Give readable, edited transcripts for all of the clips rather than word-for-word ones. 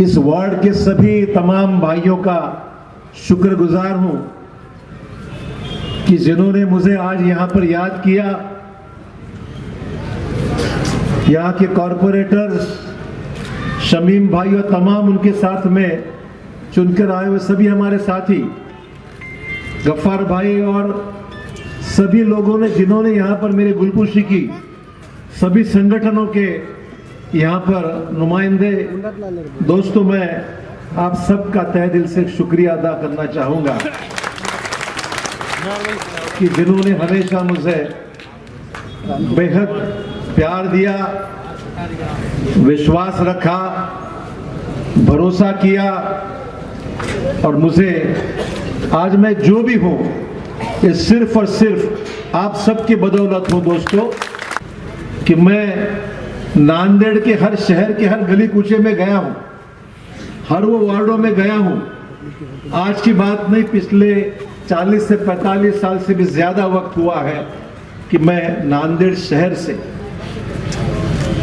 इस वार्ड के सभी तमाम भाइयों का शुक्रगुजार हूं कि जिन्होंने मुझे आज यहां पर याद किया। यहां के कॉरपोरेटर्स, शमीम भाई और तमाम उनके साथ में चुनकर आए हुए सभी हमारे साथी, गफ्फार भाई और सभी लोगों ने जिन्होंने यहां पर मेरी गुलपुशी की, सभी संगठनों के यहाँ पर नुमाइंदे दोस्तों, मैं आप सबका तहे दिल से शुक्रिया अदा करना चाहूंगा कि जिन्होंने हमेशा मुझे बेहद प्यार दिया, विश्वास रखा, भरोसा किया और मुझे आज मैं जो भी हूं ये सिर्फ और सिर्फ आप सबकी बदौलत हूं दोस्तों, कि मैं नांदेड़ के हर शहर के हर गली कूचे में गया हूं, हर वो वार्डों में गया हूं। आज की बात नहीं, पिछले 40 से 45 साल से भी ज्यादा वक्त हुआ है कि मैं नांदेड़ शहर से,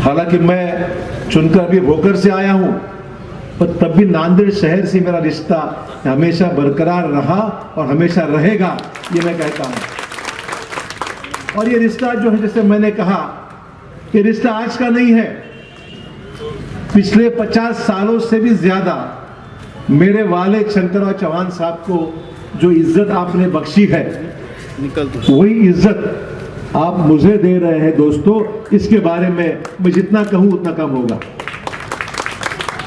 हालांकि मैं चुनकर अभी भोकर से आया हूं, पर तब भी नांदेड़ शहर से मेरा रिश्ता हमेशा बरकरार रहा और हमेशा रहेगा, ये मैं कहता हूं। और ये रिश्ता जो है, जैसे मैंने कहा, ये रिश्ता आज का नहीं है, पिछले 50 सालों से भी ज्यादा मेरे वाले शंकरराव चौहान साहब को जो इज्जत आपने बख्शी है, वही इज्जत आप मुझे दे रहे हैं दोस्तों। इसके बारे में मैं जितना कहूं उतना कम होगा।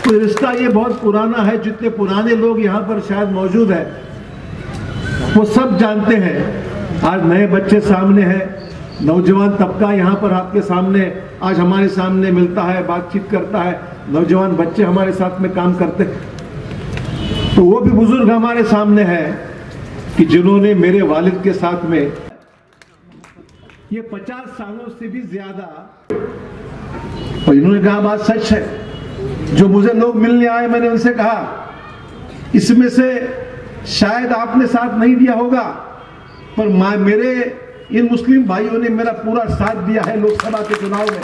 तो रिश्ता ये बहुत पुराना है, जितने पुराने लोग यहाँ पर शायद मौजूद है वो सब जानते हैं। आज नए बच्चे सामने हैं, नौजवान तबका यहाँ पर आपके सामने आज हमारे सामने मिलता है, बातचीत करता है, नौजवान बच्चे हमारे साथ में काम करते हैं। तो वो भी बुजुर्ग हमारे सामने हैं कि जिन्होंने मेरे वालिद के साथ में ये 50 सालों से भी ज्यादा, और इन्होंने कहा बात सच है, जो मुझे लोग मिलने आए मैंने उनसे कहा इसमें से शायद आपने साथ नहीं दिया होगा, पर मेरे इन मुस्लिम भाइयों ने मेरा पूरा साथ दिया है। लोकसभा के चुनाव में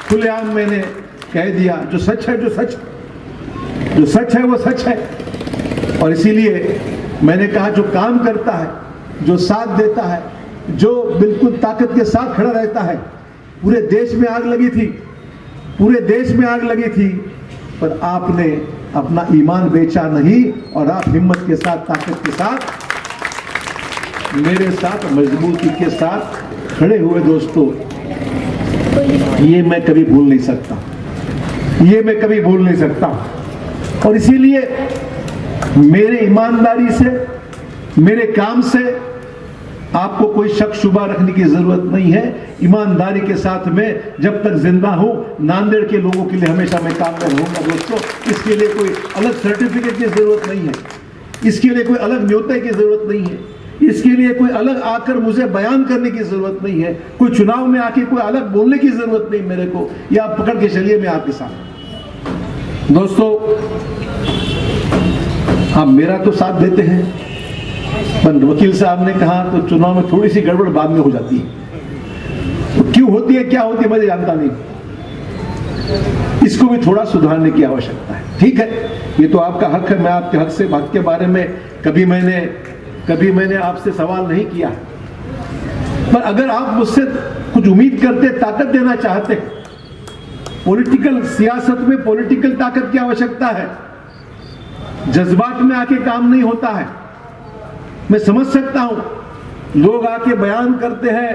खुलेआम मैंने कह दिया जो सच है, जो सच है वो सच है। और इसीलिए मैंने कहा जो काम करता है, जो साथ देता है, जो बिल्कुल ताकत के साथ खड़ा रहता है। पूरे देश में आग लगी थी, पूरे देश में आग लगी थी, पर आपने अपना ईमान बेचा नहीं और आप हिम्मत के साथ, ताकत के साथ, मेरे साथ मजबूती के साथ खड़े हुए दोस्तों। ये मैं कभी भूल नहीं सकता, ये मैं कभी भूल नहीं सकता। और इसीलिए मेरे ईमानदारी से, मेरे काम से आपको कोई शक शुबा रखने की जरूरत नहीं है। ईमानदारी के साथ में जब तक जिंदा हूं, नांदेड़ के लोगों के लिए हमेशा मैं काम में रहूंगा दोस्तों। इसके लिए कोई अलग सर्टिफिकेट की जरूरत नहीं है, इसके लिए कोई अलग न्योते की जरूरत नहीं है, इसके लिए कोई अलग आकर मुझे बयान करने की जरूरत नहीं है, कोई चुनाव में आके कोई अलग बोलने की जरूरत नहीं मेरे को। या आप पकड़ के चलिए मैं आपके साथ। दोस्तों, आप मेरा तो साथ देते हैं, पर वकील साहब ने कहा तो चुनाव में थोड़ी सी गड़बड़ बाद में हो जाती है। तो क्यों होती है, क्या होती है, मैं जानता नहीं। इसको भी थोड़ा सुधारने की आवश्यकता है। ठीक है, ये तो आपका हक है, मैं आपके हक के बारे में कभी मैंने आपसे सवाल नहीं किया। पर अगर आप मुझसे कुछ उम्मीद करते, ताकत देना चाहते, पॉलिटिकल सियासत में पॉलिटिकल ताकत की आवश्यकता है, जज्बात में आके काम नहीं होता है। मैं समझ सकता हूं, लोग आके बयान करते हैं,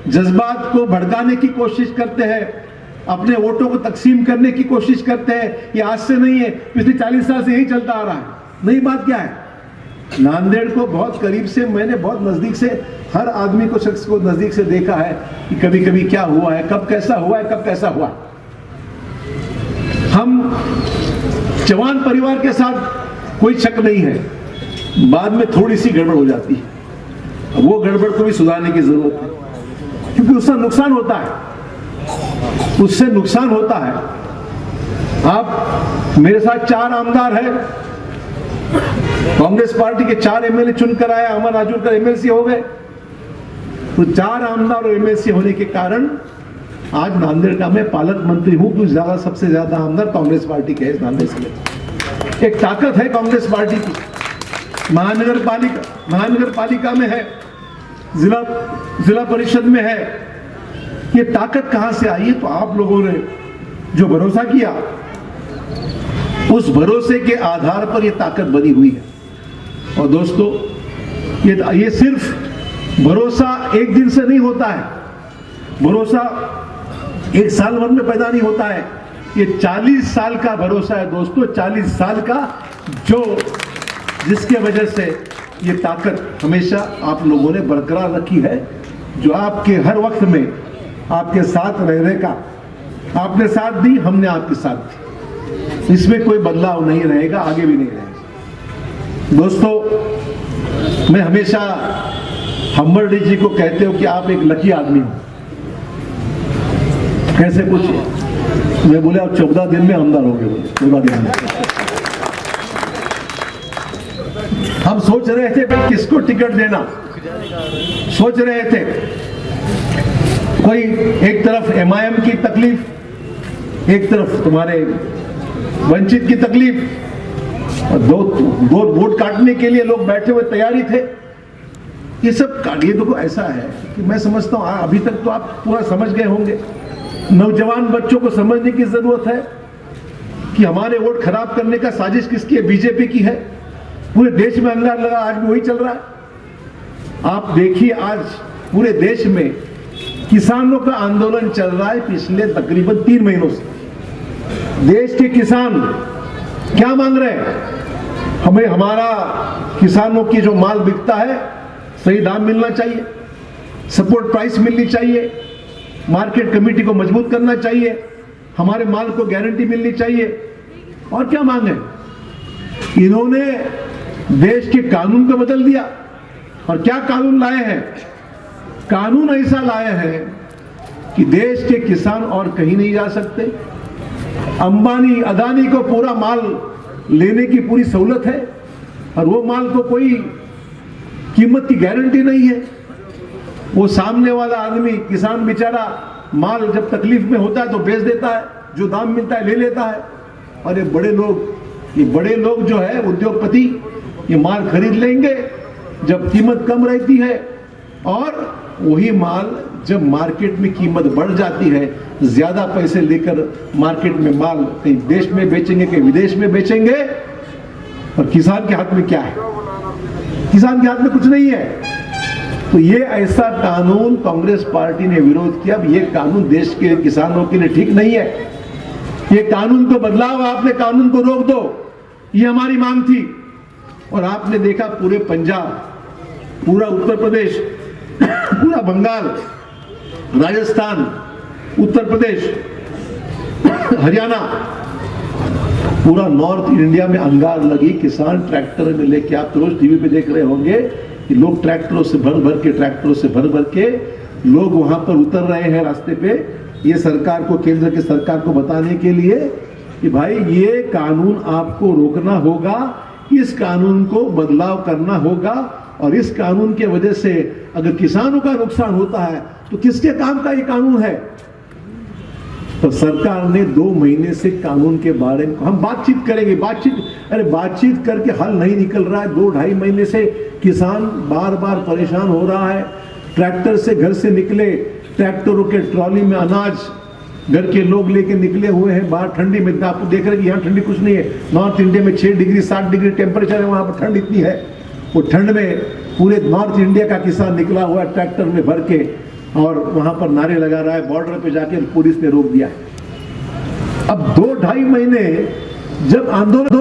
जज्बात को भड़काने की कोशिश करते हैं, अपने वोटों को तकसीम करने की कोशिश करते हैं। ये आज से नहीं है, पिछले 40 साल से यही चलता आ रहा है। नई बात क्या है, नांदेड़ को बहुत करीब से, मैंने बहुत नजदीक से, हर आदमी को, शख्स को नजदीक से देखा है कि कभी कभी क्या हुआ है, कब कैसा हुआ है, कब कैसा हुआ। हम जवान परिवार के साथ कोई शक नहीं है, बाद में थोड़ी सी गड़बड़ हो जाती है, वो गड़बड़ को भी सुधारने की जरूरत है, क्योंकि उससे नुकसान होता है, उससे नुकसान होता है। आप मेरे साथ 4 आमदार हैं, कांग्रेस पार्टी के 4 एमएलए चुनकर आया, अमर आजूरकर एमएलसी हो गए। तो 4 आमदार और एमएलसी होने के कारण आज नांदेड़ का मैं पालक मंत्री हूं, कुछ ज्यादा सबसे ज्यादा आमदार कांग्रेस पार्टी के हैं नांदेड़ से। एक ताकत है कांग्रेस पार्टी की। महानगर पालिका में है, जिला परिषद में है। ये ताकत कहां से आई है? तो आप लोगों ने जो भरोसा किया, उस भरोसे के आधार पर ये ताकत बनी हुई है। और दोस्तों, ये सिर्फ भरोसा एक दिन से नहीं होता है, भरोसा एक साल भर में पैदा नहीं होता है। ये 40 साल का भरोसा है दोस्तों, 40 साल का, जिसके वजह से ये ताकत हमेशा आप लोगों ने बरकरार रखी है, जो आपके हर वक्त में आपके साथ रहने का आपने साथ दी, हमने आपके साथ दी। इसमें कोई बदलाव नहीं रहेगा, आगे भी नहीं रहेगा। दोस्तों, मैं हमेशा हम्बरडी जी को कहते हो कि आप एक लकी आदमी हो। कैसे पूछे? मैं बोले आप 14 दिन में आमदार हो गए। 14 दिन में हम सोच रहे थे भाई किसको टिकट देना, सोच रहे थे। कोई एक तरफ MIM की तकलीफ, एक तरफ तुम्हारे वंचित की तकलीफ, और दो वोट काटने के लिए लोग बैठे हुए तैयारी थे। ये सब ये देखो ऐसा है कि मैं समझता हूं अभी तक तो आप पूरा समझ गए होंगे। नौजवान बच्चों को समझने की जरूरत है कि हमारे वोट खराब करने का साजिश किसकी है? बीजेपी की है। पूरे देश में अंगार लगा, आज भी वही चल रहा है। आप देखिए, आज पूरे देश में किसानों का आंदोलन चल रहा है पिछले तकरीबन 3 महीनों से। देश के किसान क्या मांग रहे हैं? हमें हमारा किसानों की जो माल बिकता है सही दाम मिलना चाहिए, सपोर्ट प्राइस मिलनी चाहिए, मार्केट कमेटी को मजबूत करना चाहिए, हमारे माल को गारंटी मिलनी चाहिए। और क्या मांग है? इन्होंने देश के कानून को बदल दिया। और क्या कानून लाए हैं? कानून ऐसा लाए हैं कि देश के किसान और कहीं नहीं जा सकते। अंबानी अदानी को पूरा माल लेने की पूरी सहूलत है, और वो माल को कोई कीमत की गारंटी नहीं है। वो सामने वाला आदमी, किसान बेचारा, माल जब तकलीफ में होता है तो बेच देता है, जो दाम मिलता है ले लेता है। और ये बड़े लोग जो है उद्योगपति, ये माल खरीद लेंगे जब कीमत कम रहती है, और वही माल जब मार्केट में कीमत बढ़ जाती है, ज्यादा पैसे लेकर मार्केट में माल कहीं देश में बेचेंगे, कहीं विदेश में बेचेंगे। और किसान के हाथ में क्या है? किसान के हाथ में कुछ नहीं है। तो ये ऐसा कानून कांग्रेस पार्टी ने विरोध किया। ये कानून देश के किसानों के लिए ठीक नहीं है। ये कानून को बदलाव, आपने कानून को रोक दो, ये हमारी मांग थी। और आपने देखा पूरे पंजाब, पूरा उत्तर प्रदेश, पूरा बंगाल, राजस्थान, उत्तर प्रदेश, हरियाणा, पूरा नॉर्थ इंडिया में अंगार लगी। किसान ट्रैक्टर में लेके, आप तो रोज टीवी पे देख रहे होंगे कि लोग ट्रैक्टरों से भर के लोग वहां पर उतर रहे हैं रास्ते पे, ये सरकार को, केंद्र की सरकार को बताने के लिए कि भाई ये कानून आपको रोकना होगा, इस कानून को बदलाव करना होगा। और इस कानून के वजह से अगर किसानों का नुकसान होता है तो किसके काम का ये कानून है? तो सरकार ने 2 महीने से कानून के बारे में हम बातचीत करेंगे, बातचीत करके हल नहीं निकल रहा है। 2-2.5 महीने से किसान बार बार परेशान हो रहा है। ट्रैक्टर से घर से निकले, ट्रैक्टरों के ट्रॉली में अनाज घर के लोग लेके निकले हुए हैं बाहर ठंडी में। आप देख रहे हैं कि यहाँ ठंडी कुछ नहीं है। नॉर्थ इंडिया में 6 डिग्री 7 डिग्री टेम्परेचर है, वहां पर ठंड इतनी है। वो ठंड में पूरे नॉर्थ इंडिया का किसान निकला हुआ है ट्रैक्टर में भर के, और वहां पर नारे लगा रहा है। बॉर्डर पे जाके पुलिस ने रोक दिया है। अब 2-2.5 महीने जब आंदोलन